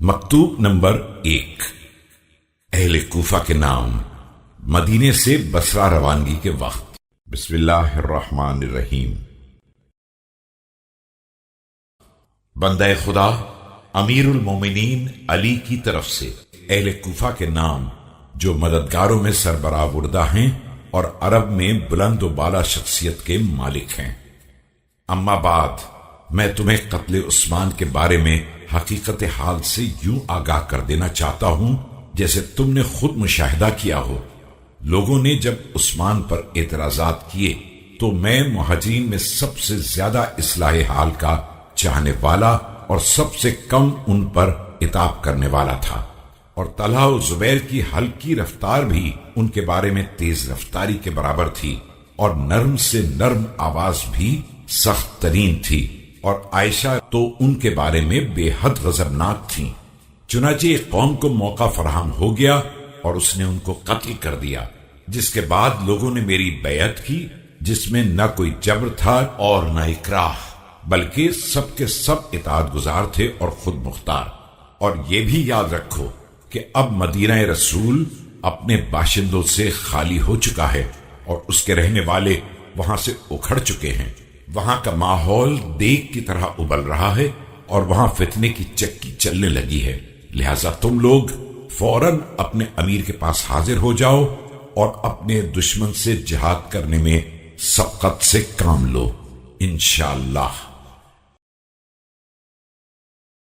مکتوب نمبر 1 اہل کوفہ کے نام، مدینے سے بصرہ روانگی کے وقت۔ بسم اللہ الرحمن الرحیم۔ بندہ خدا امیر المومنین علی کی طرف سے اہل کوفہ کے نام جو مددگاروں میں سربراہ ہیں اور عرب میں بلند و بالا شخصیت کے مالک ہیں۔ اما بعد، میں تمہیں قتل عثمان کے بارے میں حقیقت حال سے یوں آگاہ کر دینا چاہتا ہوں جیسے تم نے خود مشاہدہ کیا ہو۔ لوگوں نے جب عثمان پر اعتراضات کیے تو میں مہاجرین میں سب سے زیادہ اصلاح حال کا چاہنے والا اور سب سے کم ان پر عتاب کرنے والا تھا، اور طلحہ و زبیر کی ہلکی رفتار بھی ان کے بارے میں تیز رفتاری کے برابر تھی، اور نرم سے نرم آواز بھی سخت ترین تھی، اور عائشہ تو ان کے بارے میں بے حد غضبناک تھیں۔ چنانچہ ایک قوم کو موقع فراہم ہو گیا اور اس نے ان کو قتل کر دیا، جس کے بعد لوگوں نے میری بیعت کی، جس میں نہ کوئی جبر تھا اور نہ اکراہ، بلکہ سب کے سب اطاعت گزار تھے اور خود مختار۔ اور یہ بھی یاد رکھو کہ اب مدینہ رسول اپنے باشندوں سے خالی ہو چکا ہے اور اس کے رہنے والے وہاں سے اکھڑ چکے ہیں۔ وہاں کا ماحول دیگ کی طرح ابل رہا ہے اور وہاں فتنے کی چکی چلنے لگی ہے، لہذا تم لوگ فوراً اپنے امیر کے پاس حاضر ہو جاؤ اور اپنے دشمن سے جہاد کرنے میں سبقت سے کام لو، انشاءاللہ۔